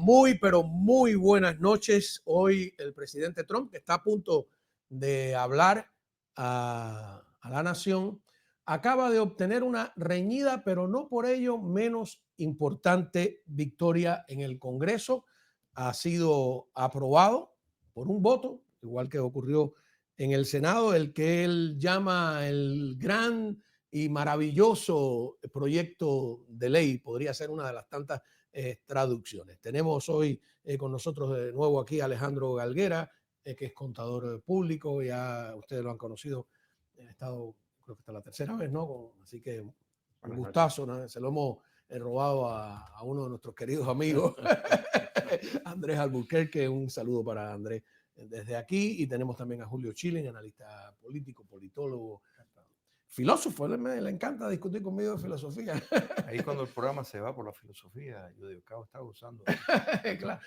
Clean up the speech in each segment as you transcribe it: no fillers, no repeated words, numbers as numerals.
Muy, pero muy buenas noches. Hoy el presidente Trump, que está a punto de hablar a la nación, acaba de obtener una reñida, pero no por ello menos importante victoria en el Congreso. Ha sido aprobado por un voto, igual que ocurrió en el Senado, el que él llama el gran y maravilloso proyecto de ley. Podría ser una de las tantas traducciones. Tenemos hoy con nosotros de nuevo aquí a Alejandro Galguera, que es contador público, ya ustedes lo han conocido, ha estado, creo que está la tercera vez, ¿no? Así que un gustazo, ¿no? Se lo hemos robado a uno de nuestros queridos amigos, Andrés Alburquerque. Un saludo para Andrés desde aquí. Y tenemos también a Julio Chilling, analista político, politólogo, filósofo. Le encanta discutir conmigo de filosofía. Ahí cuando el programa se va por la filosofía, yo digo, ¿qué está usando? Claro.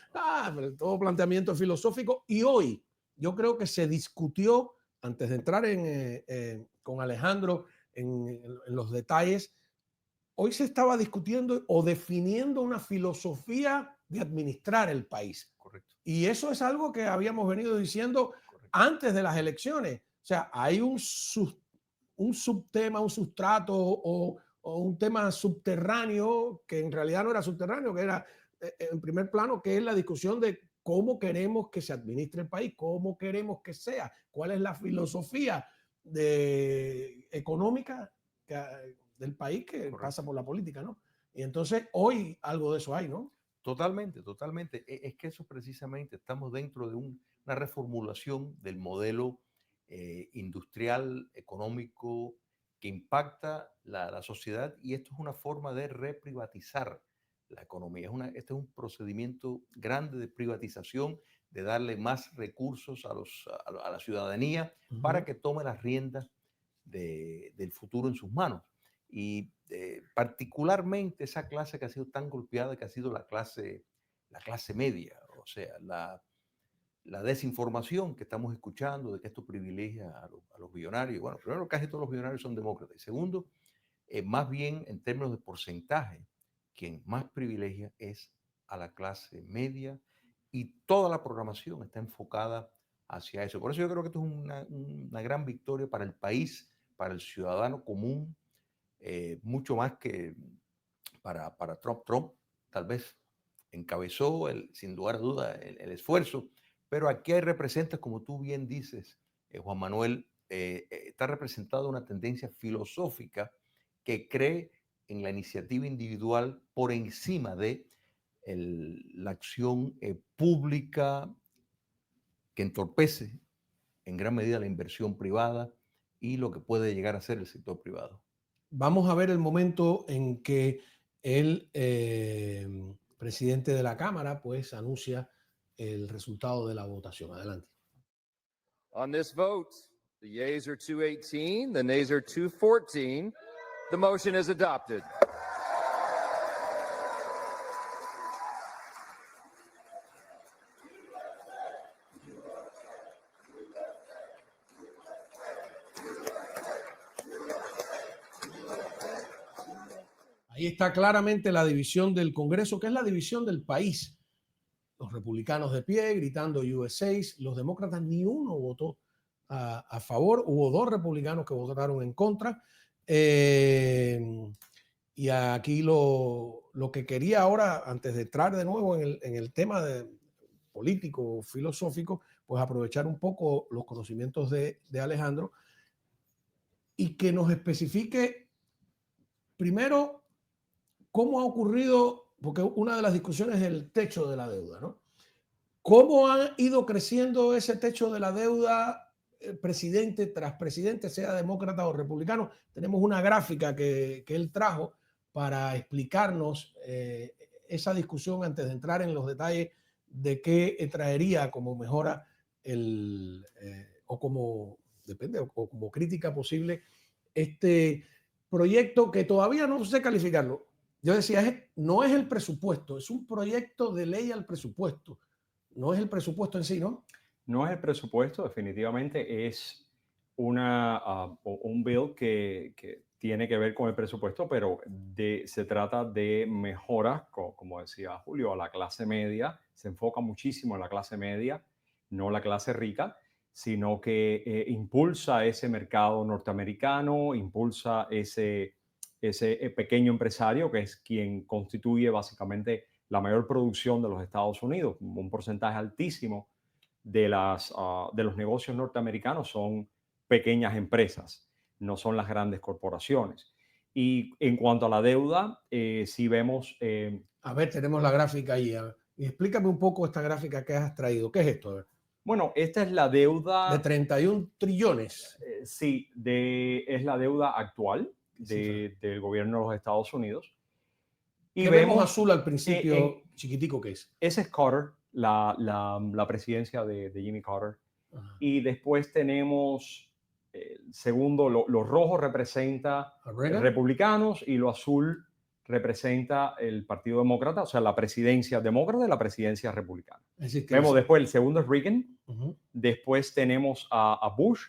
Pero todo planteamiento filosófico. Y hoy yo creo que se discutió, antes de entrar con Alejandro en los detalles, hoy se estaba discutiendo o definiendo una filosofía de administrar el país. Correcto. Y eso es algo que habíamos venido diciendo antes de las elecciones. O sea, hay un subtema, un sustrato o un tema subterráneo que en realidad no era subterráneo, que era en primer plano, que es la discusión de cómo queremos que se administre el país, cómo queremos que sea, cuál es la filosofía económica del país que Correcto. pasa por la política, ¿no? Y entonces hoy algo de eso hay, ¿no? Totalmente, totalmente. Es que eso precisamente, estamos dentro de una reformulación del modelo industrial, económico, que impacta la sociedad, y esto es una forma de reprivatizar la economía. Este es un procedimiento grande de privatización, de darle más recursos a la ciudadanía para que tome las riendas del futuro en sus manos. Y particularmente esa clase que ha sido tan golpeada, que ha sido la clase media, o sea, la desinformación que estamos escuchando de que esto privilegia a los billonarios. Bueno, primero, casi todos los billonarios son demócratas. Y segundo, más bien en términos de porcentaje, quien más privilegia es a la clase media, y toda la programación está enfocada hacia eso. Por eso yo creo que esto es una gran victoria para el país, para el ciudadano común, mucho más que para Trump. Trump tal vez encabezó, sin lugar a duda, el esfuerzo, pero aquí representa, como tú bien dices, Juan Manuel, está representada una tendencia filosófica que cree en la iniciativa individual por encima de la acción pública, que entorpece en gran medida la inversión privada y lo que puede llegar a ser el sector privado. Vamos a ver el momento en que el presidente de la Cámara pues anuncia el resultado de la votación. Adelante. On this vote, the yeas are 218, the nays are 214. The motion is adopted. Ahí está claramente la división del Congreso, que es la división del país. Los republicanos de pie gritando USA, los demócratas ni uno votó a favor. Hubo dos republicanos que votaron en contra. Y aquí lo que quería ahora, antes de entrar de nuevo en el tema político, filosófico, pues aprovechar un poco los conocimientos de Alejandro y que nos especifique primero cómo ha ocurrido, porque una de las discusiones es el techo de la deuda, ¿no? ¿Cómo ha ido creciendo ese techo de la deuda, presidente tras presidente, sea demócrata o republicano? Tenemos una gráfica que él trajo para explicarnos esa discusión antes de entrar en los detalles de qué traería como mejora o como, depende, o como crítica posible este proyecto que todavía no sé calificarlo. Yo decía, no es el presupuesto, es un proyecto de ley al presupuesto. No es el presupuesto en sí, ¿no? No es el presupuesto, definitivamente es un bill que tiene que ver con el presupuesto, pero se trata de mejoras, como decía Julio, a la clase media. Se enfoca muchísimo en la clase media, no la clase rica, sino que impulsa ese mercado norteamericano, impulsa ese pequeño empresario que es quien constituye básicamente la mayor producción de los Estados Unidos. Un porcentaje altísimo de los negocios norteamericanos son pequeñas empresas, no son las grandes corporaciones. Y en cuanto a la deuda, si vemos... A ver, tenemos la gráfica ahí. A ver. Y explícame un poco esta gráfica que has traído. ¿Qué es esto? A ver. Bueno, esta es la deuda... De 31 trillones. Sí, es la deuda actual del gobierno de los Estados Unidos. Y ¿Qué vemos azul al principio, chiquitico que es? Ese es Carter, la presidencia de Jimmy Carter. Ajá. Y después tenemos, segundo, lo rojo representa republicanos y lo azul representa el Partido Demócrata, o sea, la presidencia demócrata y la presidencia republicana. Es decir, vemos después, el segundo es Reagan, después tenemos a Bush.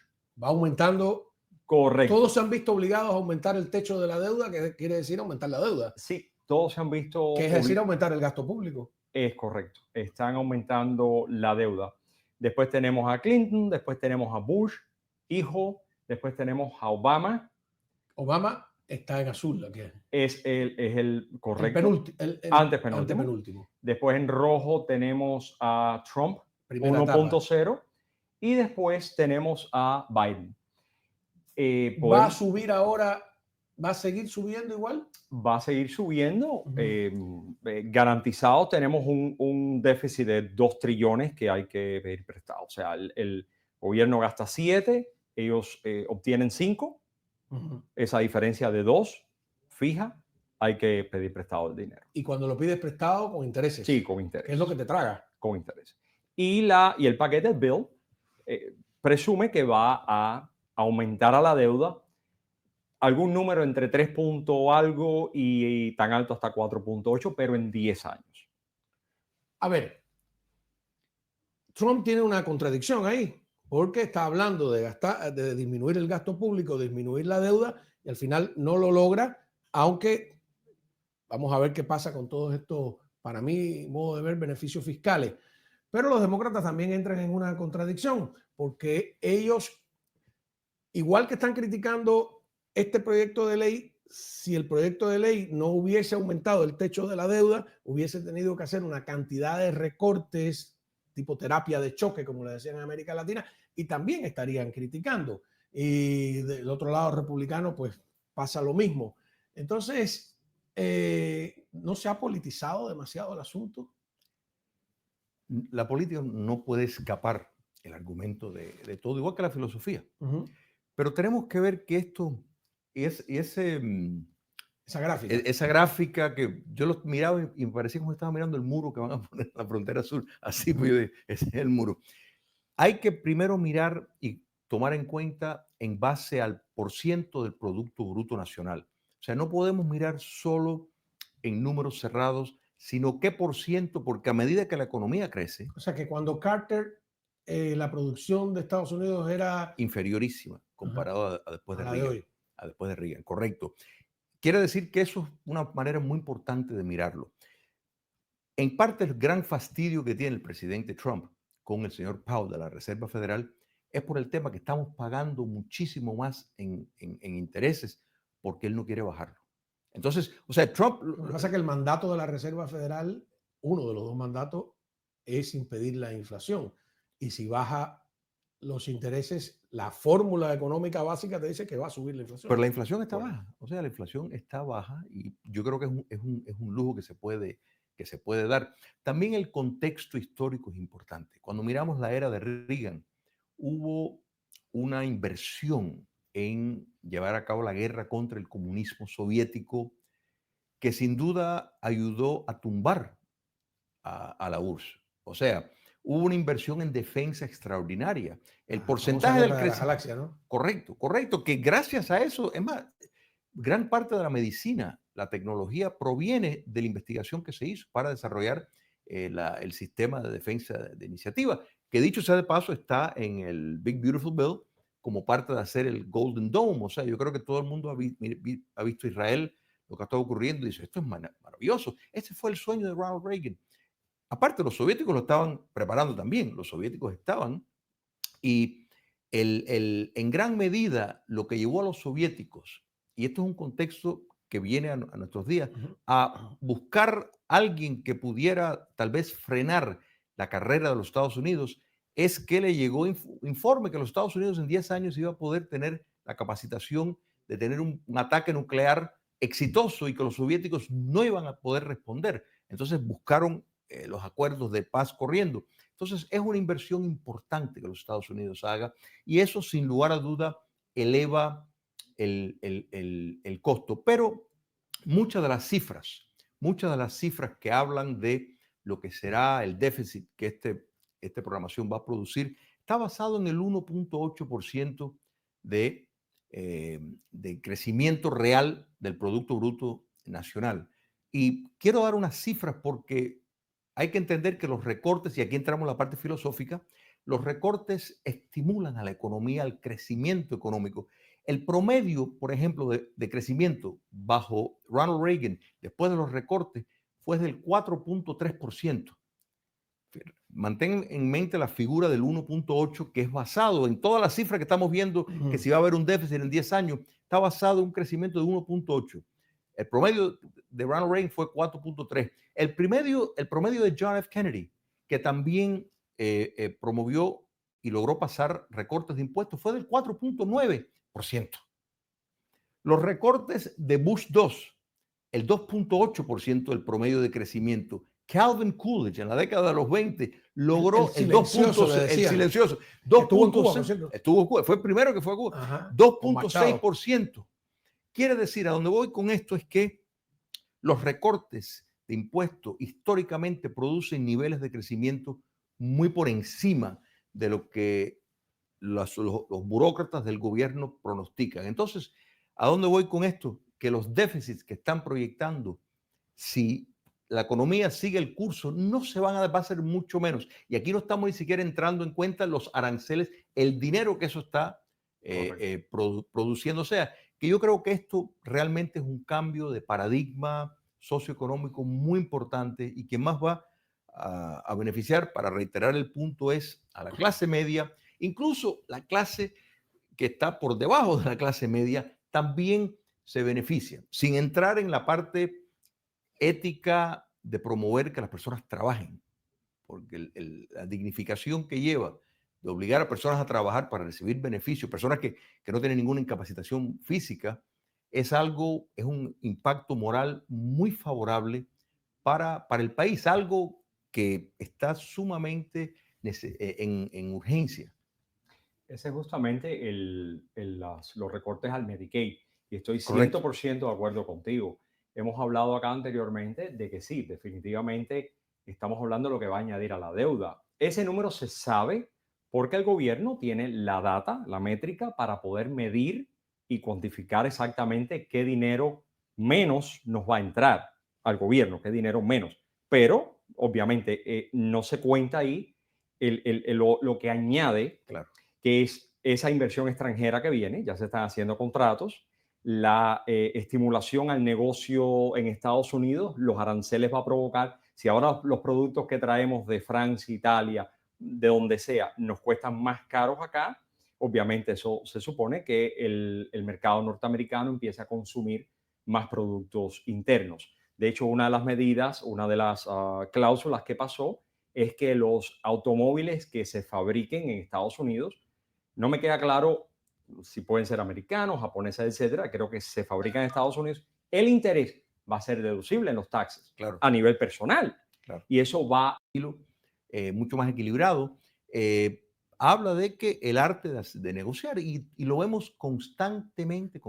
Va aumentando. Correcto. Todos se han visto obligados a aumentar el techo de la deuda, que quiere decir aumentar la deuda. Sí, todos se han visto... ¿Qué es decir aumentar el gasto público? Es correcto, están aumentando la deuda. Después tenemos a Clinton, después tenemos a Bush, hijo, después tenemos a Obama. Obama está en azul, ¿la que es el correcto. Antes penúltimo. Después en rojo tenemos a Trump, 1.0. Y después tenemos a Biden. ¿Va a subir ahora? ¿Va a seguir subiendo igual? Va a seguir subiendo. Garantizado tenemos un déficit de 2 trillones que hay que pedir prestado. O sea, el gobierno gasta 7, ellos obtienen 5. Esa diferencia de 2 fija, hay que pedir prestado el dinero. ¿Y cuando lo pides prestado, con intereses? Sí, con intereses. ¿Qué es lo que te traga? Con intereses. Y el paquete Bill presume que va a aumentar a la deuda algún número entre 3 punto algo y tan alto hasta 4.8, pero en 10 años. A ver, Trump tiene una contradicción ahí, porque está hablando de disminuir el gasto público, disminuir la deuda, y al final no lo logra, aunque vamos a ver qué pasa con todos estos, para mí, modo de ver, beneficios fiscales. Pero los demócratas también entran en una contradicción, porque ellos, igual que están criticando este proyecto de ley, si el proyecto de ley no hubiese aumentado el techo de la deuda, hubiese tenido que hacer una cantidad de recortes tipo terapia de choque, como le decían en América Latina, y también estarían criticando. Y del otro lado republicano, pues pasa lo mismo. Entonces, ¿no se ha politizado demasiado el asunto? La política no puede escapar el argumento de todo, igual que la filosofía. Pero tenemos que ver que esto... esa gráfica que yo los miraba y me parecía como estaba mirando el muro que van a poner en la frontera sur. Así, pues yo dije, ese es el muro. Hay que primero mirar y tomar en cuenta en base al % del Producto Bruto Nacional. O sea, no podemos mirar solo en números cerrados, sino qué %, porque a medida que la economía crece... O sea, que cuando Carter, la producción de Estados Unidos era... inferiorísima comparado a después de Reagan. Después de Reagan, correcto. Quiere decir que eso es una manera muy importante de mirarlo. En parte, el gran fastidio que tiene el presidente Trump con el señor Powell de la Reserva Federal es por el tema que estamos pagando muchísimo más en intereses porque él no quiere bajarlo. Entonces, o sea, Trump... Lo que pasa es que el mandato de la Reserva Federal, uno de los 2 mandatos, es impedir la inflación. Y si baja los intereses, la fórmula económica básica te dice que va a subir la inflación. Pero la inflación está baja. O sea, la inflación está baja y yo creo que es un lujo que se puede dar. También el contexto histórico es importante. Cuando miramos la era de Reagan, hubo una inversión en llevar a cabo la guerra contra el comunismo soviético que sin duda ayudó a tumbar a la URSS. O sea, hubo una inversión en defensa extraordinaria. El porcentaje del crecimiento... galaxia, ¿no? Correcto. Que gracias a eso, es más, gran parte de la medicina, la tecnología, proviene de la investigación que se hizo para desarrollar el sistema de defensa de iniciativa, que dicho sea de paso está en el Big Beautiful Bill como parte de hacer el Golden Dome. O sea, yo creo que todo el mundo ha visto Israel, lo que ha estado ocurriendo, y dice, esto es maravilloso. Ese fue el sueño de Ronald Reagan. Aparte, los soviéticos lo estaban preparando también. Los soviéticos estaban, y en gran medida lo que llevó a los soviéticos, y esto es un contexto que viene a nuestros días, a buscar alguien que pudiera tal vez frenar la carrera de los Estados Unidos, es que le llegó informe que los Estados Unidos en 10 años iba a poder tener la capacitación de tener un ataque nuclear exitoso y que los soviéticos no iban a poder responder. Entonces buscaron los acuerdos de paz corriendo. Entonces es una inversión importante que los Estados Unidos haga, y eso sin lugar a duda eleva el costo. Pero muchas de las cifras que hablan de lo que será el déficit que esta programación va a producir, está basado en el 1.8% de crecimiento real del Producto Bruto Nacional. Y quiero dar unas cifras porque hay que entender que los recortes, y aquí entramos en la parte filosófica, los recortes estimulan a la economía, al crecimiento económico. El promedio, por ejemplo, de crecimiento bajo Ronald Reagan, después de los recortes, fue del 4.3%. Mantén en mente la figura del 1.8, que es basado en todas las cifras que estamos viendo, que si va a haber un déficit en 10 años, está basado en un crecimiento de 1.8. El promedio de Ronald Reagan fue 4.3. El promedio de John F. Kennedy, que también promovió y logró pasar recortes de impuestos, fue del 4.9%. Los recortes de Bush II, el 2.8% del promedio de crecimiento. Calvin Coolidge en la década de los 20 logró el 2.6%. El silencioso. Estuvo en Cuba, por cierto. Estuvo en Cuba, fue el primero que fue a Cuba. 2.6%. Quiere decir, a donde voy con esto es que los recortes de impuestos históricamente producen niveles de crecimiento muy por encima de lo que los burócratas del gobierno pronostican. Entonces, ¿a dónde voy con esto? Que los déficits que están proyectando, si la economía sigue el curso, no se van va a ser mucho menos. Y aquí no estamos ni siquiera entrando en cuenta los aranceles, el dinero que eso está produciendo. O sea, que yo creo que esto realmente es un cambio de paradigma socioeconómico muy importante y que más va a beneficiar, para reiterar el punto, es a la clase media, incluso la clase que está por debajo de la clase media también se beneficia, sin entrar en la parte ética de promover que las personas trabajen, porque la dignificación que lleva de obligar a personas a trabajar para recibir beneficios, personas que no tienen ninguna incapacitación física, es un impacto moral muy favorable para el país, algo que está sumamente en urgencia. Ese es justamente los recortes al Medicaid. Y estoy 100% Correcto. de acuerdo contigo. Hemos hablado acá anteriormente de que sí, definitivamente estamos hablando de lo que va a añadir a la deuda. Ese número se sabe porque el gobierno tiene la data, la métrica, para poder medir y cuantificar exactamente qué dinero menos nos va a entrar al gobierno, qué dinero menos. Pero, obviamente, no se cuenta ahí lo que añade, Claro, que es esa inversión extranjera que viene, ya se están haciendo contratos, la estimulación al negocio en Estados Unidos, los aranceles va a provocar, si ahora los productos que traemos de Francia, Italia, de donde sea, nos cuestan más caros acá, obviamente eso se supone que el mercado norteamericano empieza a consumir más productos internos. De hecho, una de las medidas, una de las cláusulas que pasó es que los automóviles que se fabriquen en Estados Unidos, no me queda claro si pueden ser americanos, japoneses, etcétera, creo que se fabrican en Estados Unidos, el interés va a ser deducible en los taxes, claro, a nivel personal. claro. Y eso va mucho más equilibrado. Habla de que el arte de negociar, y lo vemos constantemente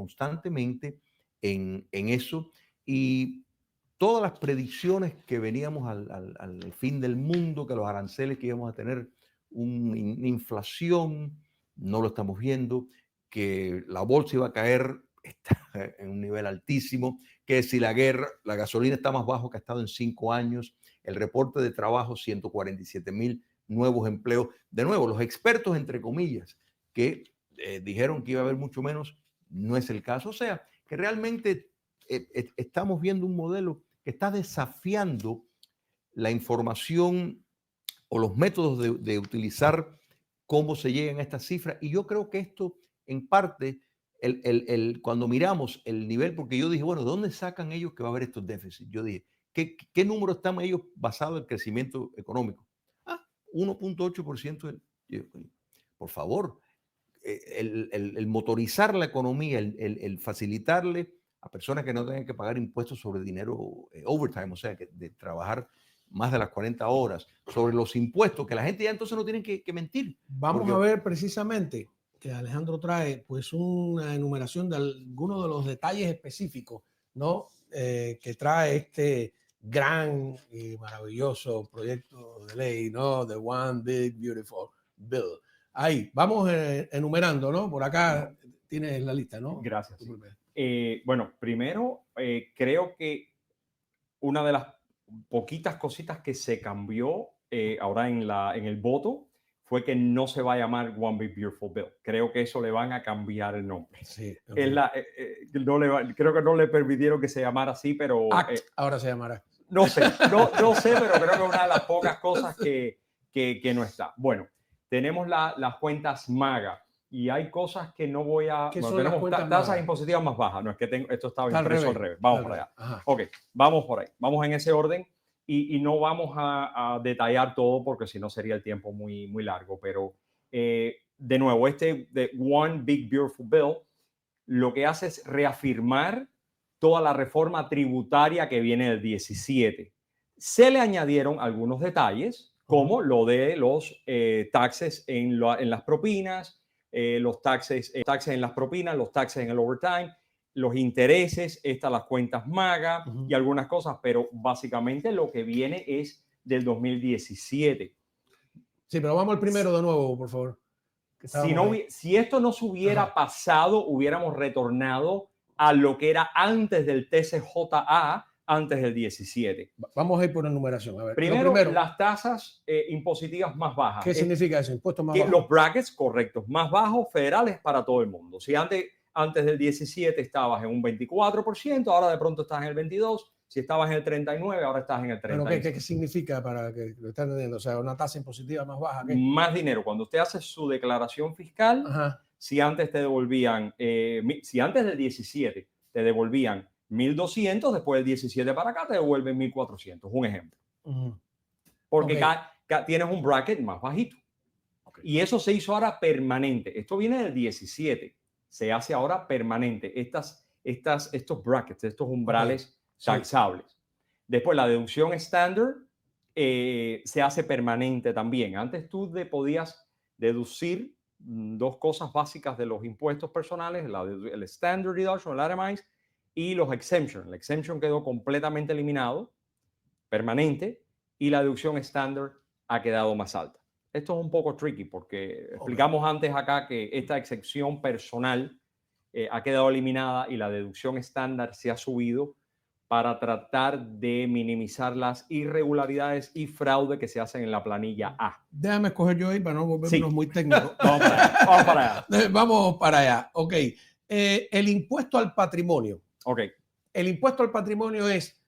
en eso, y todas las predicciones que veníamos al fin del mundo, que los aranceles, que íbamos a tener una inflación, no lo estamos viendo, que la bolsa iba a caer, está en un nivel altísimo, que si la gasolina está más bajo que ha estado en 5 años, el reporte de trabajo, 147,000 nuevos empleos. De nuevo, los expertos, entre comillas, que dijeron que iba a haber mucho menos, no es el caso. O sea, que realmente estamos viendo un modelo que está desafiando la información o los métodos de utilizar cómo se llegan a estas cifras. Y yo creo que esto, en parte, cuando miramos el nivel, porque yo dije, bueno, ¿de dónde sacan ellos que va a haber estos déficits? Yo dije, ¿qué número están ellos basados en el crecimiento económico? 1.8%. Por favor, el motorizar la economía, el facilitarle a personas que no tengan que pagar impuestos sobre dinero overtime, o sea, de trabajar más de las 40 horas, sobre los impuestos, que la gente ya entonces no tiene que mentir. Vamos a ver precisamente que Alejandro trae pues una enumeración de algunos de los detalles específicos, ¿no? Que trae este gran y maravilloso proyecto de ley, ¿no? The One Big Beautiful Bill. Ahí, vamos enumerando, ¿no? Por acá tienes la lista, ¿no? Gracias. Sí. Bueno, primero, creo que una de las poquitas cositas que se cambió ahora en el voto fue que no se va a llamar One Big Beautiful Bill. Creo que eso le van a cambiar el nombre. Sí, okay. Creo que no le permitieron que se llamara así, pero... ahora se llamará. No sé, no sé, pero creo que es una de las pocas cosas que no está. Bueno, tenemos las cuentas MAGA y hay cosas que no voy a... ¿Qué bueno, son tenemos las tasas impositivas más bajas. No es que esto estaba impreso al revés. Vamos por allá. Ajá. Ok, vamos por ahí. Vamos en ese orden y no vamos a detallar todo porque si no sería el tiempo muy, muy largo. Pero de nuevo, de One Big Beautiful Bill lo que hace es reafirmar toda la reforma tributaria que viene del 17. Se le añadieron algunos detalles, como lo de los taxes en las propinas, los taxes en las propinas, los taxes en el overtime, los intereses, las cuentas MAGA y algunas cosas, pero básicamente lo que viene es del 2017. Sí, pero vamos al primero de nuevo, por favor. Si esto no se hubiera pasado, hubiéramos retornado a lo que era antes del TCJA, antes del 17. Vamos a ir por enumeración. A ver, primero, las tasas impositivas más bajas. ¿Qué significa eso? Impuestos más bajos. Los brackets correctos, más bajos, federales para todo el mundo. Si antes del 17 estabas en un 24%, ahora de pronto estás en el 22%. Si estabas en el 39, ahora estás en el 30. ¿Pero qué significa para que lo estén entendiendo? O sea, una tasa impositiva más baja. ¿Qué? Más dinero. Cuando usted hace su declaración fiscal, si antes te devolvían, si antes del 17 te devolvían 1.200, después del 17 para acá te devuelven 1.400. Un ejemplo. Porque tienes un bracket más bajito. Y eso se hizo ahora permanente. Esto viene del 17. Se hace ahora permanente. Estos brackets, estos umbrales taxables. Después la deducción estándar se hace permanente también. Antes tú podías deducir dos cosas básicas de los impuestos personales, el standard deduction, el itemized, y los exemption. El exemption quedó completamente eliminado, permanente, y la deducción estándar ha quedado más alta. Esto es un poco tricky porque explicamos antes acá que esta excepción personal ha quedado eliminada y la deducción estándar se ha subido para tratar de minimizar las irregularidades y fraude que se hacen en la planilla A. Déjame escoger yo ahí para no volvernos muy técnicos. Vamos para allá. Vamos para allá. Ok. El impuesto al patrimonio. Ok. El impuesto al patrimonio es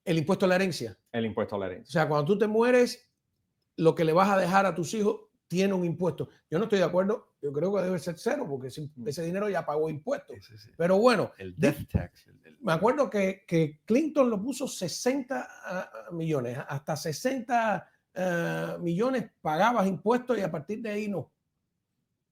el impuesto a la herencia. El impuesto a la herencia. O sea, cuando tú te mueres, lo que le vas a dejar a tus hijos tiene un impuesto. Yo no estoy de acuerdo. Yo creo que debe ser cero porque ese dinero ya pagó impuestos. Sí. Pero bueno, el death tax. Me acuerdo que Clinton lo puso 60 millones. Hasta 60 millones pagabas impuestos y a partir de ahí no.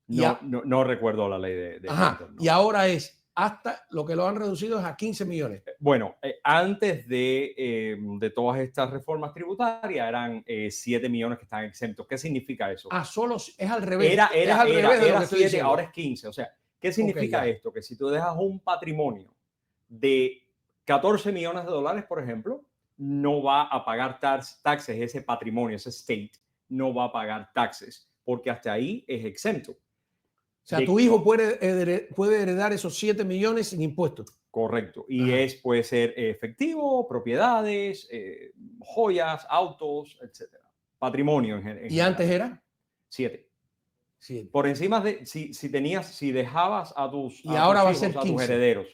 No recuerdo la ley de Clinton. No. Y ahora hasta lo que lo han reducido es a 15 millones. Bueno, antes de todas estas reformas tributarias eran 7 millones que están exentos. ¿Qué significa eso? Solo es al revés. Era 7, ahora es 15. O sea, ¿qué significa esto? Que si tú dejas un patrimonio de 14 millones de dólares, por ejemplo, no va a pagar taxes, ese patrimonio, ese estate, no va a pagar taxes, porque hasta ahí es exento. O sea, tu hijo puede heredar esos 7 millones sin impuestos. Correcto. Y puede ser efectivo, propiedades, joyas, autos, etc. Patrimonio en general. ¿Y antes era? 7. Sí. Por encima de, si dejabas a tus, Y ahora va a hijos, ser a tus 15. herederos,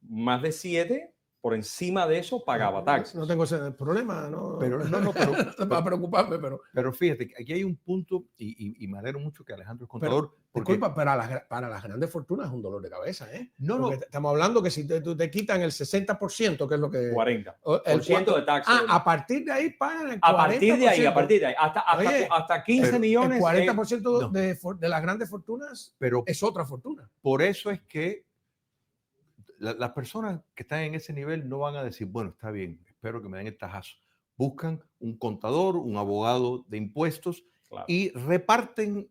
más de 7, por encima de eso pagaba taxes. No tengo ese problema, ¿no? Pero para preocuparme, pero fíjate, aquí hay un punto, y me alegro mucho que Alejandro es contador. Disculpa, para las grandes fortunas es un dolor de cabeza, ¿eh? No. Estamos hablando que si te quitan el 60%, que es lo que... 40% de taxes. A partir de ahí pagan el 40%. A partir de ahí, hasta 15 millones. El 40% de las grandes fortunas es otra fortuna. Por eso es que las personas que están en ese nivel no van a decir, bueno, está bien, espero que me den el tajazo. Buscan un contador, un abogado de impuestos, claro, y reparten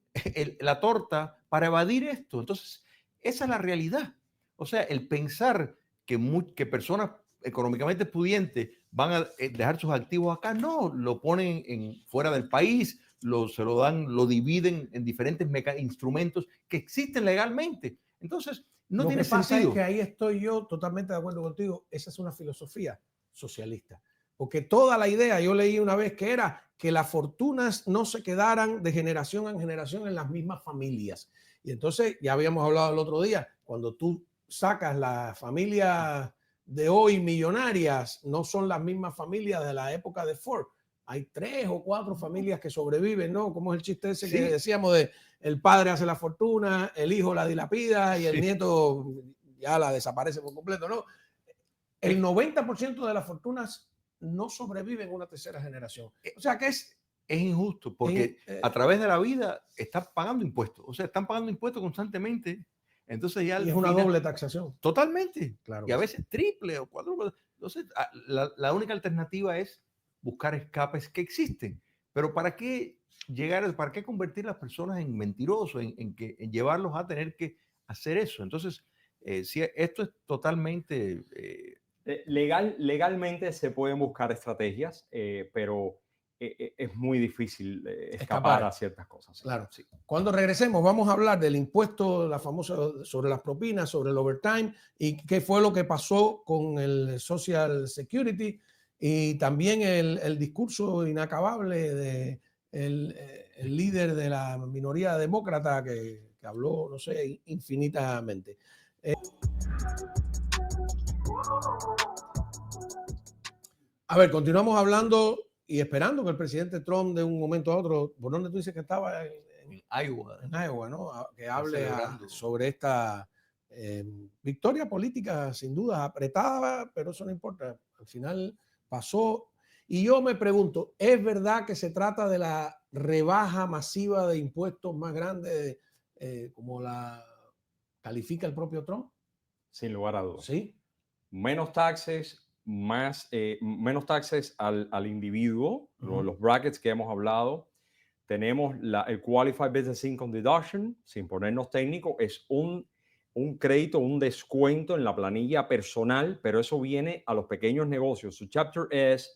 la torta para evadir esto. Entonces, esa es la realidad. O sea, el pensar que personas económicamente pudientes van a dejar sus activos acá, no, lo ponen fuera del país, se lo dan, lo dividen en diferentes instrumentos que existen legalmente. Entonces, no tiene sentido. Es que ahí estoy yo totalmente de acuerdo contigo. Esa es una filosofía socialista. Porque toda la idea, yo leí una vez que era que las fortunas no se quedaran de generación en generación en las mismas familias. Y entonces, ya habíamos hablado el otro día, cuando tú sacas las familias de hoy millonarias, no son las mismas familias de la época de Ford. Hay 3 o 4 familias que sobreviven, ¿no? Como es el chiste ese que decíamos de el padre hace la fortuna, el hijo la dilapida y el nieto ya la desaparece por completo, ¿no? El 90% de las fortunas no sobreviven una tercera generación. O sea que es injusto porque a través de la vida están pagando impuestos. O sea, están pagando impuestos constantemente. Entonces ya y es una doble taxación. Totalmente. Claro. Y a veces triple o 4. Entonces, la única alternativa es buscar escapes que existen. Pero ¿para qué para qué convertir a las personas en mentirosos, en llevarlos a tener que hacer eso? Entonces, sí, esto es totalmente... legalmente se pueden buscar estrategias, pero es muy difícil escapar a ciertas cosas. Claro. Sí. Cuando regresemos vamos a hablar del impuesto, la famosa sobre las propinas, sobre el overtime y qué fue lo que pasó con el Social Security y también el discurso inacabable de el líder de la minoría demócrata que habló, no sé, infinitamente. A ver, continuamos hablando y esperando que el presidente Trump de un momento a otro, ¿por dónde tú dices que estaba? En Iowa. En Iowa, ¿no? Que hable sobre esta victoria política, sin duda, apretada, pero eso no importa. Al final pasó. Y yo me pregunto, ¿es verdad que se trata de la rebaja masiva de impuestos más grande como la califica el propio Trump? Sin lugar a dudas. Sí. Menos taxes, menos taxes al individuo, los brackets que hemos hablado. Tenemos el Qualified Business Income Deduction, sin ponernos técnicos, es un crédito, un descuento en la planilla personal, pero eso viene a los pequeños negocios. Su Chapter S,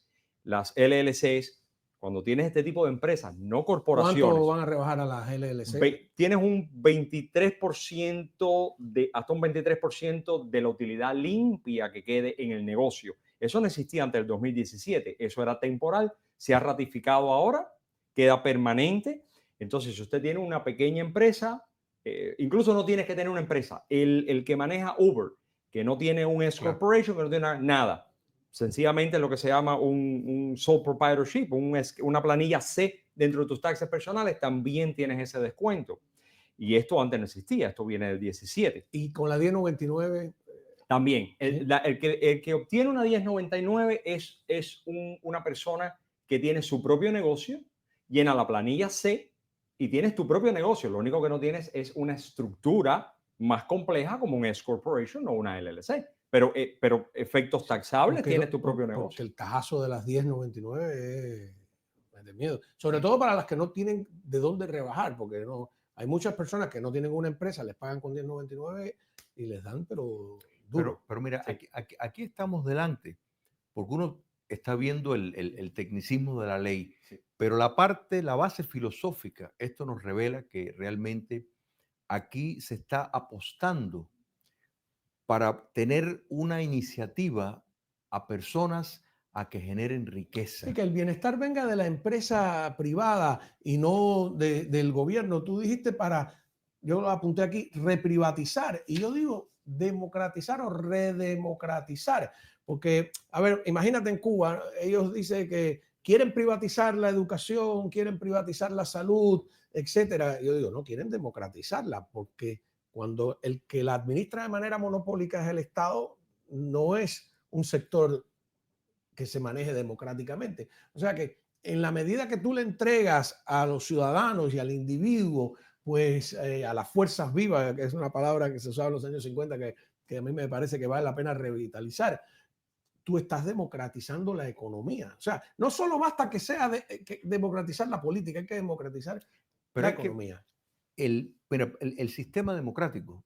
las LLCs, cuando tienes este tipo de empresas, no corporaciones. ¿Cuánto van a rebajar a las LLC? Tienes un 23% hasta un 23% de la utilidad limpia que quede en el negocio. Eso no existía antes del 2017. Eso era temporal. Se ha ratificado ahora, queda permanente. Entonces, si usted tiene una pequeña empresa, incluso no tienes que tener una empresa. El que maneja Uber, que no tiene un S Corporation, que no tiene nada. Sencillamente lo que se llama un sole proprietorship, una planilla C dentro de tus taxes personales, también tienes ese descuento. Y esto antes no existía, esto viene del 17. Y con la 1099... También, el que obtiene una 1099 es una persona que tiene su propio negocio, llena la planilla C y tienes tu propio negocio. Lo único que no tienes es una estructura más compleja como un S Corporation o una LLC. Pero efectos taxables tienes tu propio negocio. Porque el tajazo de las 1099 es de miedo. Sobre todo para las que no tienen de dónde rebajar, porque no hay muchas personas que no tienen una empresa, les pagan con 1099 y les dan, pero duro. Pero mira, aquí estamos delante, porque uno está viendo el tecnicismo de la ley, pero la base filosófica, esto nos revela que realmente aquí se está apostando para tener una iniciativa a personas a que generen riqueza. Sí, que el bienestar venga de la empresa privada y no del gobierno. Tú dijiste yo lo apunté aquí, reprivatizar. Y yo digo democratizar o redemocratizar. Porque, a ver, imagínate en Cuba, ellos dicen que quieren privatizar la educación, quieren privatizar la salud, etcétera. Yo digo, no, quieren democratizarla, porque cuando el que la administra de manera monopólica es el Estado, no es un sector que se maneje democráticamente. O sea que en la medida que tú le entregas a los ciudadanos y al individuo, pues a las fuerzas vivas, que es una palabra que se usaba en los años 50, que a mí me parece que vale la pena revitalizar, tú estás democratizando la economía. O sea, no solo basta que sea que democratizar la política, hay que democratizar Pero la es que economía. el sistema democrático,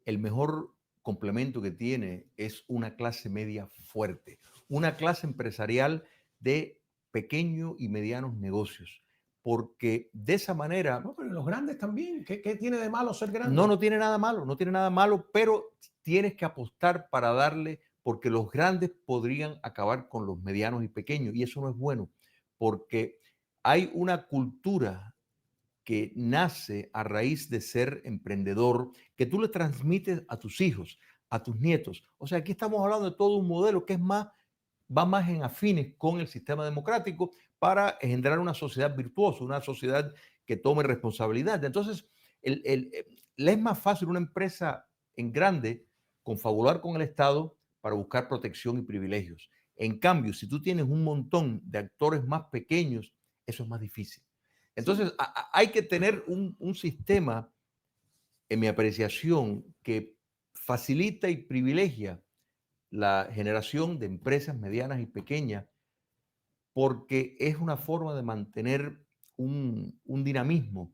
el mejor complemento que tiene es una clase media fuerte, una clase empresarial de pequeños y medianos negocios, porque de esa manera No, pero los grandes también. ¿Qué tiene de malo ser grande? no tiene nada malo, no tiene nada malo, pero tienes que apostar para darle, porque los grandes podrían acabar con los medianos y pequeños, y eso no es bueno, porque hay una cultura que nace a raíz de ser emprendedor, que tú le transmites a tus hijos, a tus nietos. O sea, aquí estamos hablando de todo un modelo que es más, va más en afines con el sistema democrático para generar una sociedad virtuosa, una sociedad que tome responsabilidad. Entonces, le es más fácil a una empresa en grande confabular con el Estado para buscar protección y privilegios. En cambio, si tú tienes un montón de actores más pequeños, eso es más difícil. Entonces, hay que tener un sistema, en mi apreciación, que facilita y privilegia la generación de empresas medianas y pequeñas, porque es una forma de mantener un dinamismo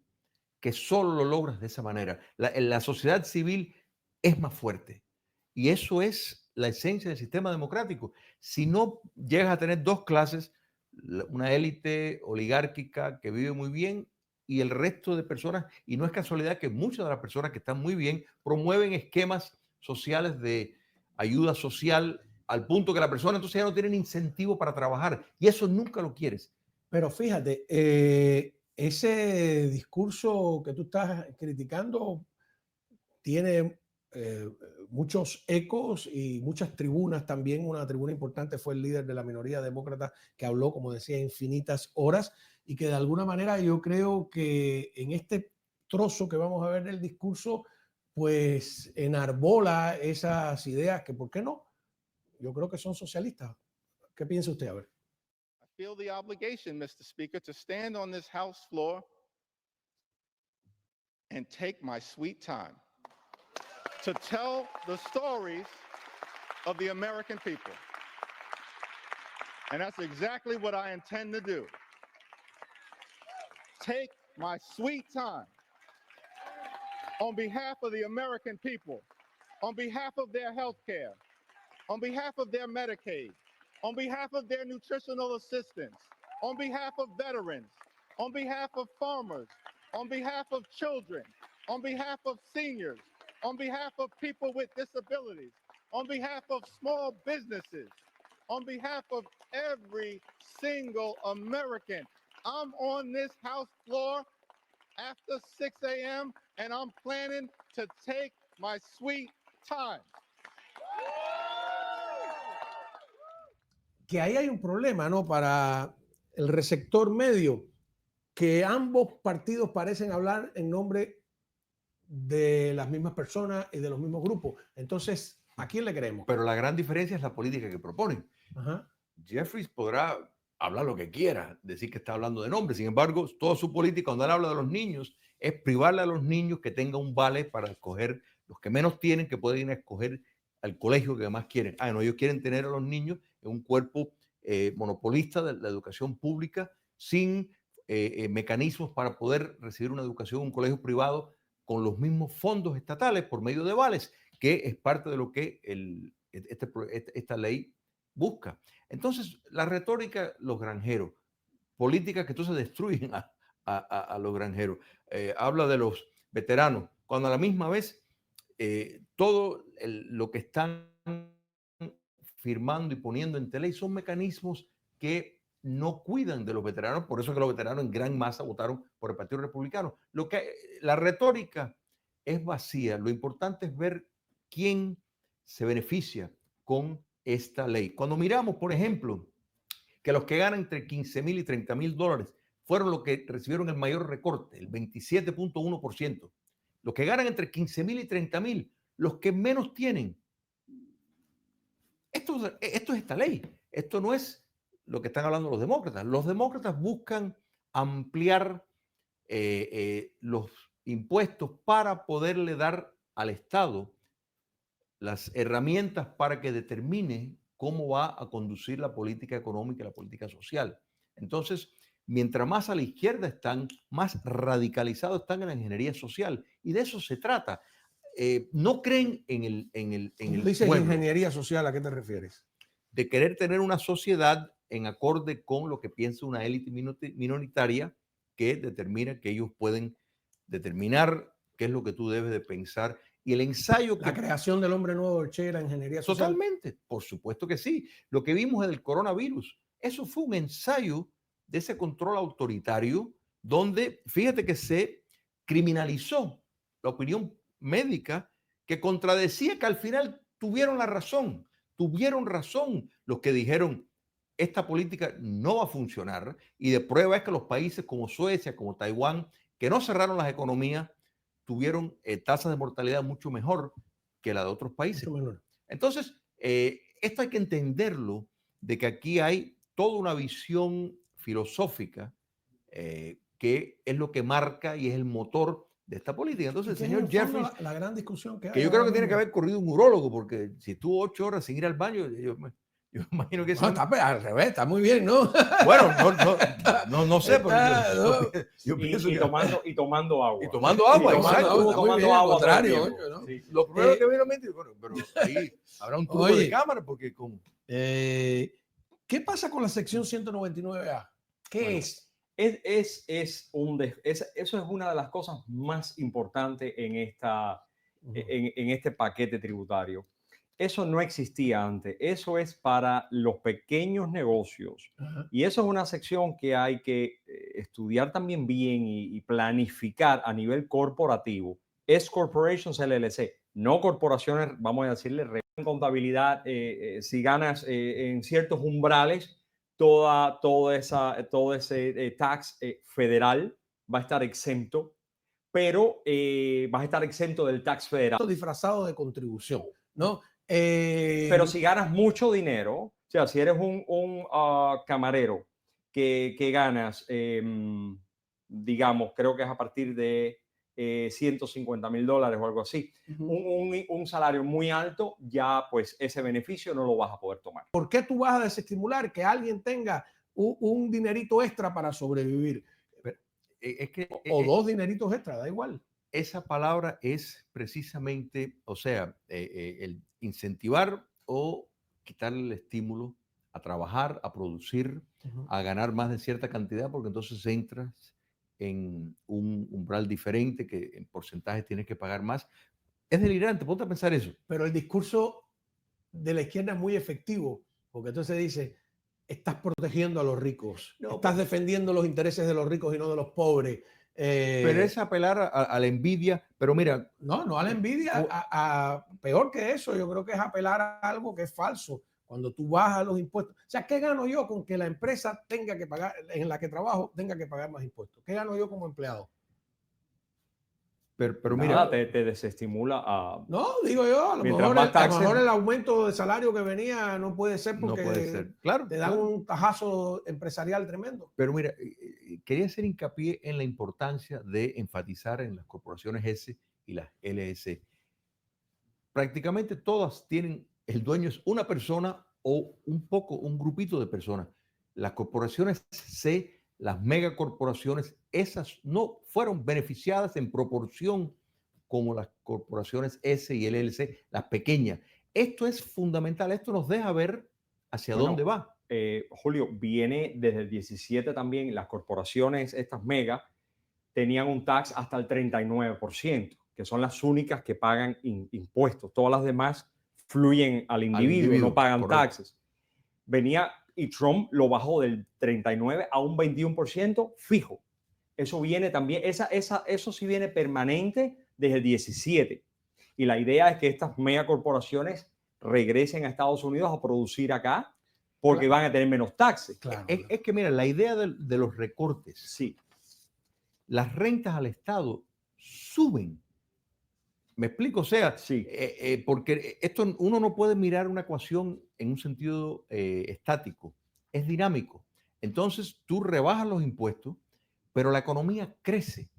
que solo lo logras de esa manera. La sociedad civil es más fuerte y eso es la esencia del sistema democrático. Si no llegas a tener dos clases, una élite oligárquica que vive muy bien y el resto de personas, y no es casualidad que muchas de las personas que están muy bien promueven esquemas sociales de ayuda social al punto que la persona entonces ya no tiene incentivo para trabajar y eso nunca lo quieres. Pero fíjate, ese discurso que tú estás criticando tiene muchos ecos y muchas tribunas también. Una tribuna importante fue el líder de la minoría demócrata que habló, como decía, infinitas horas y que de alguna manera yo creo que en este trozo que vamos a ver del discurso, pues enarbola esas ideas que, ¿por qué no? Yo creo que son socialistas. ¿Qué piensa usted? A ver. I feel the obligation, Mr. Speaker, to stand on this House floor and take my sweet time to tell the stories of the American people. And that's exactly what I intend to do. Take my sweet time on behalf of the American people, on behalf of their health care, on behalf of their Medicaid, on behalf of their nutritional assistance, on behalf of veterans, on behalf of farmers, on behalf of children, on behalf of seniors, on behalf of people with disabilities, on behalf of small businesses, on behalf of every single American. I'm on this House floor after 6 a.m. and I'm planning to take my sweet time. Que ahí hay un problema, ¿no? Para el receptor medio, que ambos partidos parecen hablar en nombre de las mismas personas y de los mismos grupos. Entonces, ¿a quién le creemos? Pero la gran diferencia es la política que proponen. Ajá. Jeffries podrá hablar lo que quiera, decir que está hablando de nombres. Sin embargo, toda su política, cuando él habla de los niños, es privarle a los niños que tengan un vale para escoger, los que menos tienen, que pueden ir a escoger al colegio que más quieren. Ah, no, ellos quieren tener a los niños en un cuerpo monopolista de la educación pública sin mecanismos para poder recibir una educación en un colegio privado con los mismos fondos estatales por medio de vales, que es parte de lo que esta ley busca. Entonces, la retórica, los granjeros, políticas que entonces destruyen a los granjeros. Habla de los veteranos, cuando a la misma vez todo lo que están firmando y poniendo en ley son mecanismos que no cuidan de los veteranos, por eso que los veteranos en gran masa votaron por el Partido Republicano. La retórica es vacía, lo importante es ver quién se beneficia con esta ley. Cuando miramos, por ejemplo, que los que ganan entre 15,000 y 30,000 dólares fueron los que recibieron el mayor recorte, el 27.1%. Los que ganan entre 15,000 y 30,000, los que menos tienen. Esto es esta ley. Esto no es lo que están hablando los demócratas. Los demócratas buscan ampliar los impuestos para poderle dar al Estado las herramientas para que determine cómo va a conducir la política económica y la política social. Entonces, mientras más a la izquierda están, más radicalizados están en la ingeniería social. Y de eso se trata. No creen en el Dices pueblo. ingeniería social, ¿a qué te refieres? De querer tener una sociedad en acorde con lo que piensa una élite minoritaria que determina que ellos pueden determinar qué es lo que tú debes de pensar. Y el ensayo que... La creación del hombre nuevo del Che era ingeniería social. Totalmente, por supuesto que sí. Lo que vimos del coronavirus, eso fue un ensayo de ese control autoritario donde, fíjate que se criminalizó la opinión médica que contradecía que al final tuvieron razón los que dijeron esta política no va a funcionar, y de prueba es que los países como Suecia, como Taiwán, que no cerraron las economías, tuvieron tasas de mortalidad mucho mejor que la de otros países. Entonces, esto hay que entenderlo, de que aquí hay toda una visión filosófica que es lo que marca y es el motor de esta política. Entonces, el señor Jeffries, la gran discusión que hay, que yo creo que tiene que haber corrido un urólogo, porque si estuvo 8 horas sin ir al baño, yo imagino que... No, está al revés, está muy bien, ¿no? Bueno, no sé, porque yo pienso y tomando agua. Y tomando agua, exacto. Tomando agua. Contrario, ¿no? Sí. Lo primero que vino a mente, bueno, pero ahí habrá un truco de cámara, porque como... ¿Qué pasa con la sección 199A? ¿Qué es? Eso es una de las cosas más importantes en este paquete tributario. Eso no existía antes. Eso es para los pequeños negocios. Y eso es una sección que hay que estudiar también bien y planificar a nivel corporativo. Es Corporations LLC, no corporaciones, vamos a decirle, en contabilidad. Si ganas en ciertos umbrales, todo ese tax federal va a estar exento, pero vas a estar exento del tax federal. Disfrazado de contribución, ¿no? Pero si ganas mucho dinero, o sea, si eres un camarero que ganas, digamos, creo que es a partir de $150,000 o algo así, un salario muy alto, ya pues ese beneficio no lo vas a poder tomar. ¿Por qué tú vas a desestimular que alguien tenga un dinerito extra para sobrevivir? O dos dineritos extra, da igual. Esa palabra es precisamente, o sea, el incentivar o quitarle el estímulo a trabajar, a producir, a ganar más de cierta cantidad, porque entonces entras en un umbral diferente que en porcentaje tienes que pagar más. Es delirante, ponte a pensar eso. Pero el discurso de la izquierda es muy efectivo, porque entonces dice, estás protegiendo a los ricos, estás defendiendo los intereses de los ricos y no de los pobres. Pero es apelar a la envidia, pero mira... No a la envidia, peor que eso, yo creo que es apelar a algo que es falso, cuando tú bajas los impuestos. O sea, ¿qué gano yo con que la empresa tenga que pagar, en la que trabajo, tenga que pagar más impuestos? ¿Qué gano yo como empleado? Pero mira, te desestimula a... No, digo yo, a lo mejor el aumento de salario que venía no puede ser porque no puede ser. Claro, te dan un tajazo empresarial tremendo. Pero mira, quería hacer hincapié en la importancia de enfatizar en las corporaciones S y las LS. Prácticamente todas tienen, el dueño es una persona o un grupito de personas. Las corporaciones C, las megacorporaciones, esas no fueron beneficiadas en proporción como las corporaciones S y LLC, las pequeñas. Esto es fundamental, esto nos deja ver hacia dónde va. Julio, viene desde el 17 también, las corporaciones, estas mega, tenían un tax hasta el 39%, que son las únicas que pagan impuestos. Todas las demás fluyen al individuo, no pagan correcto. taxes. Venía y Trump lo bajó del 39 a un 21% fijo. Eso viene también, eso sí viene permanente desde el 17. Y la idea es que estas megacorporaciones regresen a Estados Unidos a producir acá porque van a tener menos taxes. Claro. Es que, mira, la idea de los recortes, Sí, las rentas al Estado suben. ¿Me explico? O sea, sí. porque esto uno no puede mirar una ecuación en un sentido estático, es dinámico. Entonces tú rebajas los impuestos, pero la economía crece.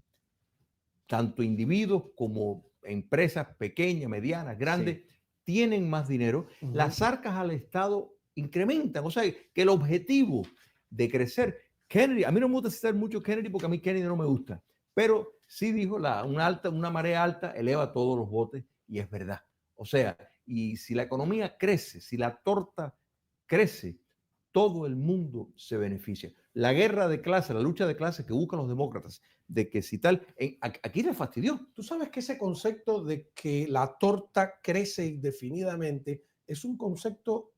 Tanto individuos como empresas pequeñas, medianas, grandes, tienen más dinero. Ujú. Las arcas al Estado incrementan. O sea, que el objetivo de crecer, Kennedy, a mí no me gusta citar mucho Kennedy porque a mí Kennedy no me gusta, pero sí dijo una marea alta eleva todos los botes y es verdad. O sea, y si la economía crece, si la torta crece, todo el mundo se beneficia. La guerra de clases, la lucha de clases que buscan los demócratas, de que si tal, aquí les fastidió. Tú sabes que ese concepto de que la torta crece indefinidamente es un concepto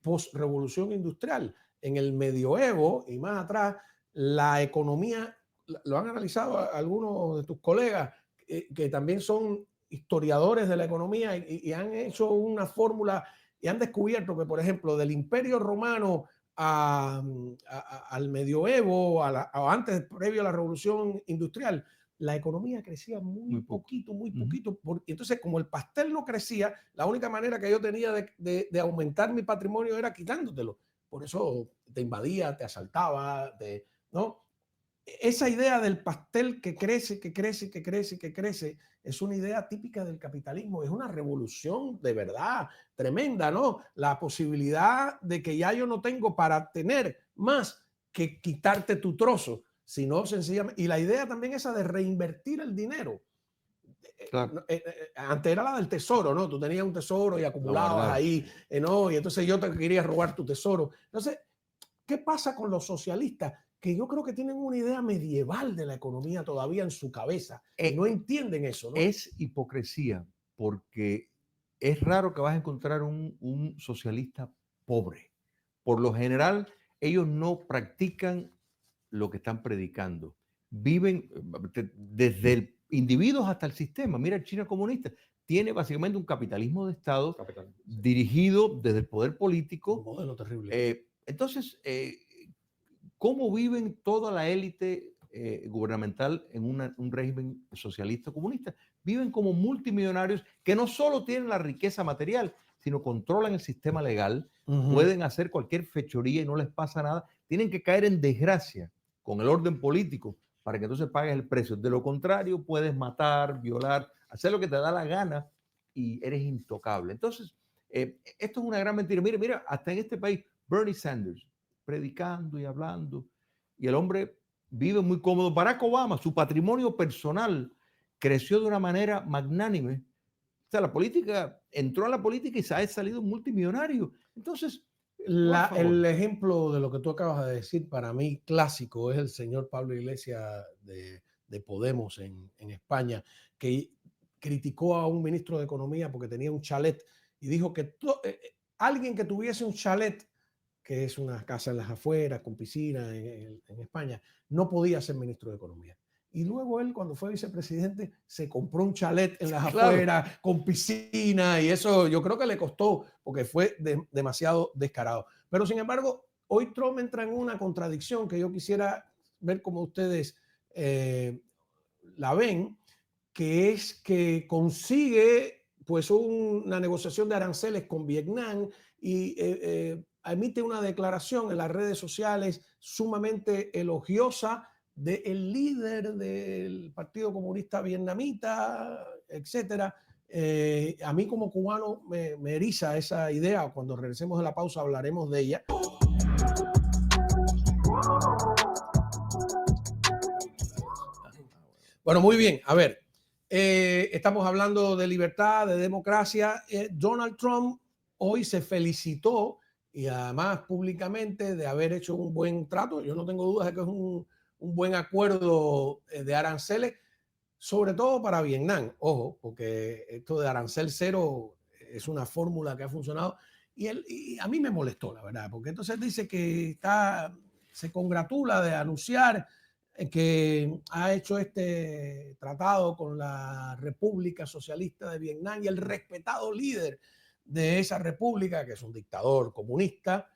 post-revolución industrial. En el medioevo y más atrás, la economía, lo han analizado algunos de tus colegas que también son historiadores de la economía y han hecho una fórmula y han descubierto que, por ejemplo, del Imperio Romano al medioevo, o antes, previo a la revolución industrial, la economía crecía muy poquito, muy poquito. Entonces, como el pastel no crecía, la única manera que yo tenía de aumentar mi patrimonio era quitándotelo. Por eso te invadía, te asaltaba, ¿no? Esa idea del pastel que crece, que crece, que crece, que crece, es una idea típica del capitalismo. Es una revolución de verdad tremenda, ¿no? La posibilidad de que ya yo no tengo para tener más que quitarte tu trozo, sino sencillamente. Y la idea también esa de reinvertir el dinero. Claro. Antes era la del tesoro, ¿no? Tú tenías un tesoro y acumulabas ahí, ¿no? Y entonces yo te quería robar tu tesoro. Entonces, ¿qué pasa con los socialistas? Que yo creo que tienen una idea medieval de la economía todavía en su cabeza y no entienden eso, ¿no? Es hipocresía, porque es raro que vas a encontrar un socialista pobre. Por lo general, ellos no practican lo que están predicando. Viven desde el individuos hasta el sistema. Mira, China comunista tiene básicamente un capitalismo de Estado dirigido desde el poder político. Un modelo terrible. Entonces, ¿cómo viven toda la élite gubernamental en un régimen socialista comunista? Viven como multimillonarios que no solo tienen la riqueza material, sino controlan el sistema legal, pueden hacer cualquier fechoría y no les pasa nada. Tienen que caer en desgracia con el orden político para que entonces pagues el precio. De lo contrario, puedes matar, violar, hacer lo que te da la gana y eres intocable. Entonces, esto es una gran mentira. Mira, hasta en este país, Bernie Sanders, predicando y hablando, y el hombre vive muy cómodo. Barack Obama, su patrimonio personal creció de una manera magnánime. O sea, la política, entró a la política y se ha salido multimillonario. Entonces, el ejemplo de lo que tú acabas de decir, para mí clásico, es el señor Pablo Iglesias de Podemos en España, que criticó a un ministro de Economía porque tenía un chalet y dijo que alguien que tuviese un chalet, que es una casa en las afueras, con piscina en España, no podía ser ministro de Economía. Y luego él, cuando fue vicepresidente, se compró un chalet en las afueras, con piscina, y eso yo creo que le costó, porque fue demasiado descarado. Pero sin embargo, hoy Trump entra en una contradicción que yo quisiera ver cómo ustedes la ven, que es que consigue pues una negociación de aranceles con Vietnam y emite una declaración en las redes sociales sumamente elogiosa del líder del Partido Comunista Vietnamita, etcétera. A mí como cubano me eriza esa idea. Cuando regresemos de la pausa hablaremos de ella. Bueno, muy bien. A ver, estamos hablando de libertad, de democracia. Donald Trump hoy se felicitó y además públicamente de haber hecho un buen trato. Yo no tengo dudas de que es un buen acuerdo de aranceles, sobre todo para Vietnam. Ojo, porque esto de arancel cero es una fórmula que ha funcionado. Y a mí me molestó, la verdad, porque entonces dice que se congratula de anunciar que ha hecho este tratado con la República Socialista de Vietnam y el respetado líder de esa república, que es un dictador comunista.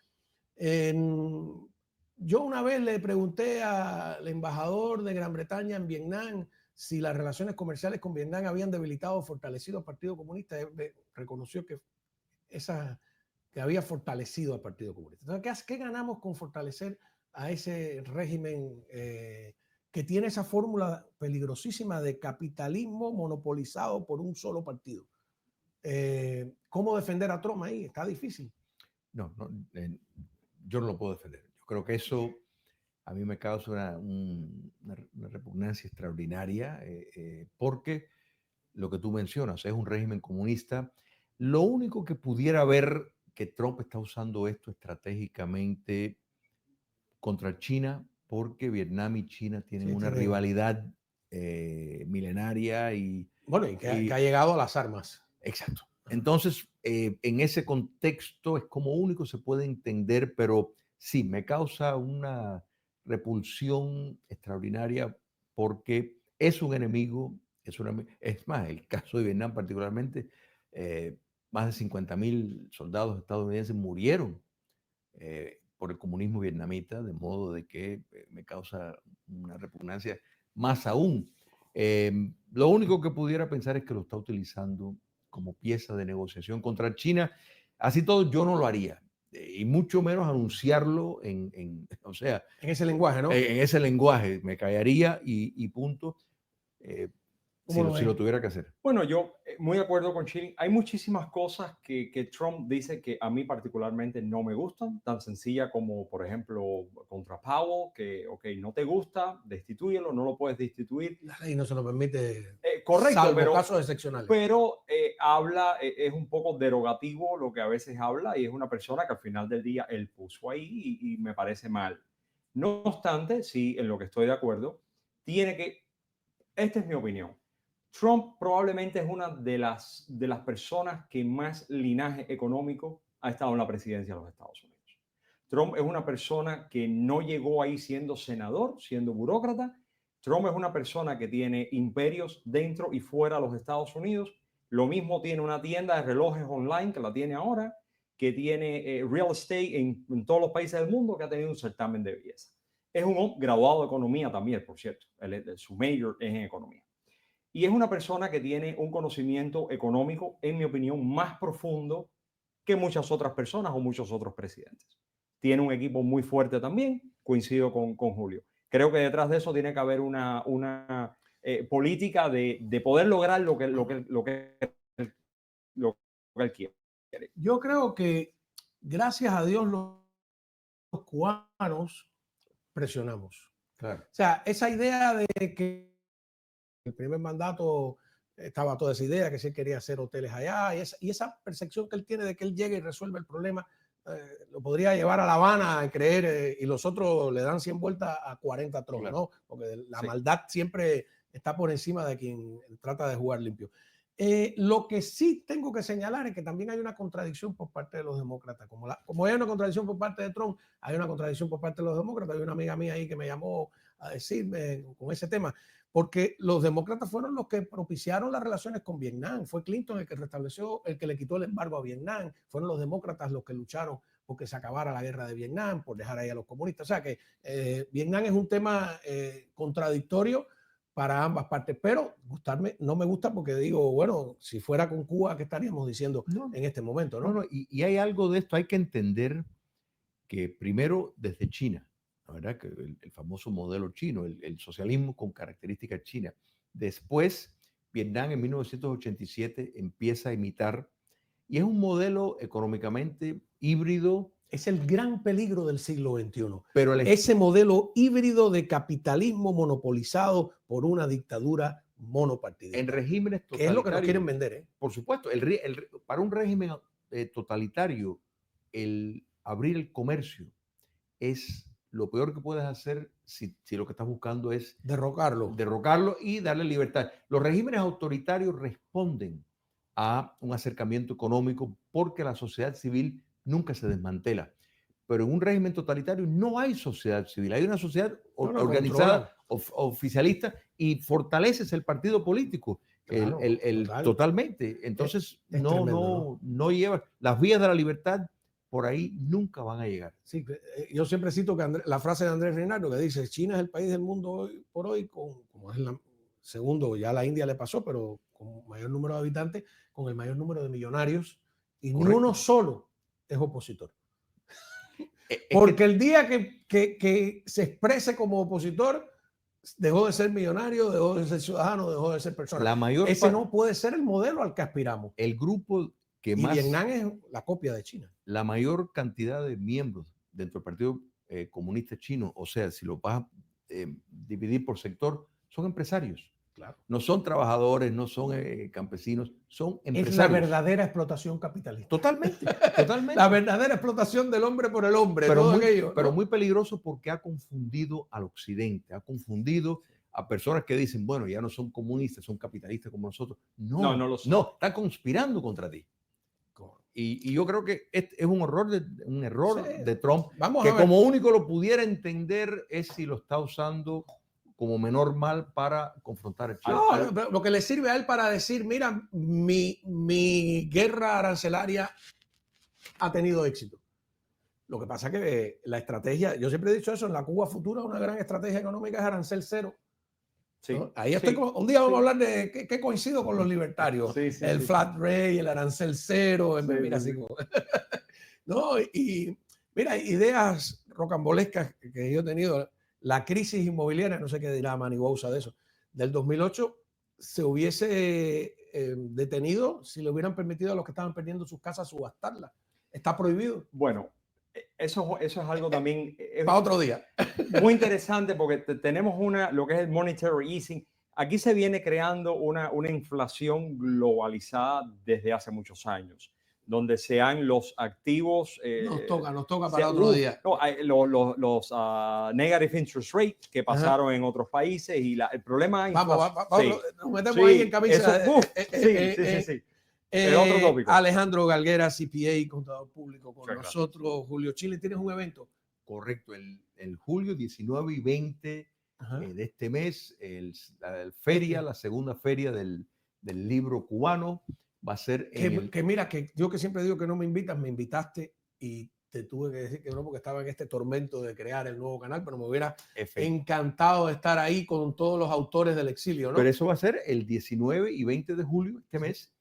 Yo una vez le pregunté al embajador de Gran Bretaña en Vietnam si las relaciones comerciales con Vietnam habían debilitado o fortalecido al Partido Comunista. Él reconoció que había fortalecido al Partido Comunista. Entonces, ¿qué ganamos con fortalecer a ese régimen que tiene esa fórmula peligrosísima de capitalismo monopolizado por un solo partido? ¿Cómo defender a Trump ahí? Está difícil. No, yo no lo puedo defender. Yo creo que eso a mí me causa una repugnancia extraordinaria porque lo que tú mencionas es un régimen comunista. Lo único que pudiera ver que Trump está usando esto estratégicamente contra China, porque Vietnam y China tienen una rivalidad milenaria y... Bueno, y que ha llegado a las armas. Exacto. Entonces, en ese contexto es como único se puede entender, pero sí, me causa una repulsión extraordinaria porque es un enemigo, es más, el caso de Vietnam particularmente, más de 50,000 soldados estadounidenses murieron por el comunismo vietnamita, de modo de que me causa una repugnancia más aún. Lo único que pudiera pensar es que lo está utilizando como pieza de negociación contra China. Así todo, yo no lo haría. Y mucho menos anunciarlo o sea, en ese lenguaje, ¿no? En ese lenguaje. Me callaría y punto. Si lo tuviera que hacer. Bueno, yo muy de acuerdo con Chile. Hay muchísimas cosas que Trump dice que a mí particularmente no me gustan, tan sencilla como, por ejemplo, contra Powell, que, ok, no te gusta, destitúyelo, no lo puedes destituir. La ley no se lo permite. Correcto, salvo casos excepcionales. Pero habla, es un poco derogativo lo que a veces habla y es una persona que al final del día él puso ahí y me parece mal. No obstante, sí, en lo que estoy de acuerdo, esta es mi opinión. Trump probablemente es una de las personas que más linaje económico ha estado en la presidencia de los Estados Unidos. Trump es una persona que no llegó ahí siendo senador, siendo burócrata. Trump es una persona que tiene imperios dentro y fuera de los Estados Unidos. Lo mismo tiene una tienda de relojes online que la tiene ahora, que tiene real estate en todos los países del mundo, que ha tenido un certamen de belleza. Es un graduado de economía también, por cierto. Su major es en economía. Y es una persona que tiene un conocimiento económico, en mi opinión, más profundo que muchas otras personas o muchos otros presidentes. Tiene un equipo muy fuerte también, coincido con Julio. Creo que detrás de eso tiene que haber una política de poder lograr lo que él quiere. Yo creo que, gracias a Dios, los cubanos presionamos. Claro. O sea, esa idea de que el primer mandato estaba toda esa idea que sí quería hacer hoteles allá y esa percepción que él tiene de que él llegue y resuelve el problema, lo podría llevar a La Habana a creer y los otros le dan 100 vueltas a 40 tronos, claro. ¿No? Porque la maldad siempre está por encima de quien trata de jugar limpio. Lo que sí tengo que señalar es que también hay una contradicción por parte de los demócratas. Como hay una contradicción por parte de Trump, hay una contradicción por parte de los demócratas. Hay una amiga mía ahí que me llamó a decirme con ese tema, porque los demócratas fueron los que propiciaron las relaciones con Vietnam. Fue Clinton el que restableció, el que le quitó el embargo a Vietnam. Fueron los demócratas los que lucharon porque se acabara la guerra de Vietnam, por dejar ahí a los comunistas. O sea que Vietnam es un tema contradictorio para ambas partes, pero no me gusta porque digo, bueno, si fuera con Cuba, ¿qué estaríamos diciendo en este momento? No, y hay algo de esto, hay que entender que primero desde China, la verdad que el famoso modelo chino, el socialismo con características chinas. Después, Vietnam en 1987 empieza a imitar, y es un modelo económicamente híbrido. Es el gran peligro del siglo XXI. Pero ese modelo híbrido de capitalismo monopolizado por una dictadura monopartidista. En regímenes totalitarios. Que es lo que nos quieren vender, ¿eh? Por supuesto, para un régimen totalitario, el abrir el comercio es lo peor que puedes hacer si lo que estás buscando es derrocarlo y darle libertad. Los regímenes autoritarios responden a un acercamiento económico porque la sociedad civil nunca se desmantela. Pero en un régimen totalitario no hay sociedad civil, hay una sociedad organizada, oficialista, y fortaleces el partido político. Claro, totalmente. Entonces, tremendo, no lleva las vías de la libertad, por ahí nunca van a llegar. Sí, yo siempre cito que la frase de Andrés Reinaldo que dice: China es el país del mundo hoy por hoy, como es el segundo, ya a la India le pasó, pero con mayor número de habitantes, con el mayor número de millonarios, y Correcto. ni uno solo es opositor. Porque el día que se exprese como opositor, dejó de ser millonario, dejó de ser ciudadano, dejó de ser persona. Ese no puede ser el modelo al que aspiramos. El grupo que y más... Vietnam es la copia de China. La mayor cantidad de miembros dentro del Partido Comunista Chino, o sea, si lo vas a dividir por sector, son empresarios. Claro. No son trabajadores, no son campesinos, son empresarios. Es la verdadera explotación capitalista. Totalmente, totalmente. La verdadera explotación del hombre por el hombre. Pero, todo muy, aquello, pero ¿no? muy peligroso porque ha confundido al occidente, ha confundido a personas que dicen, bueno, ya no son comunistas, son capitalistas como nosotros. No, no lo son. No, está conspirando contra ti. Y yo creo que es un error de Trump, que como único lo pudiera entender es si lo está usando como menor mal para confrontar a China. No, lo que le sirve a él para decir, mira, mi guerra arancelaria ha tenido éxito. Lo que pasa es que la estrategia, yo siempre he dicho eso, en la Cuba futura una gran estrategia económica es arancel cero. Sí, ¿no? Ahí estoy un día vamos a hablar de qué coincido con los libertarios. El flat rate, el arancel cero. Mira, así como, ¿no? Y mira, ideas rocambolescas que yo he tenido. La crisis inmobiliaria, no sé qué dirá Manny Bouza de eso, del 2008 se hubiese detenido si le hubieran permitido a los que estaban perdiendo sus casas subastarlas. Está prohibido. Bueno, eso es algo también para otro día. Muy interesante porque tenemos lo que es el monetary easing. Aquí se viene creando una inflación globalizada desde hace muchos años, donde sean los activos... nos toca para otro día. No, los negative interest rate que pasaron en otros países y el problema... Vamos, nos metemos ahí en camisa. Sí. Otro tópico. Alejandro Galguera, CPA, contador público con nosotros. Julio Chile, ¿tienes un evento? Correcto, el julio 19 y 20 de este mes, la segunda feria del libro cubano, va a ser... Que mira, que yo que siempre digo que no me invitas, me invitaste y te tuve que decir que no porque estaba en este tormento de crear el nuevo canal, pero me hubiera encantado de estar ahí con todos los autores del exilio, ¿no? Pero eso va a ser el 19 y 20 de julio, este mes,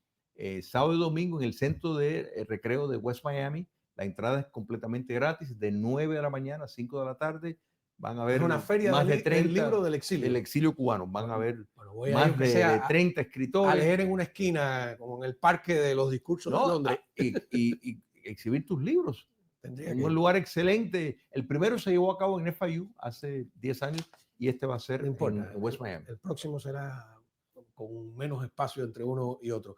sábado y domingo en el centro de recreo de West Miami. La entrada es completamente gratis, de 9 de la mañana a 5 de la tarde. Van a ver una feria más de 30 del libro del exilio. Del exilio cubano. Van a ver más de 30 escritores. A leer en una esquina, como en el parque de los discursos de Londres. Y exhibir tus libros. En un lugar excelente. El primero se llevó a cabo en FIU hace 10 años y este va a ser en West Miami. El próximo será con menos espacio entre uno y otro.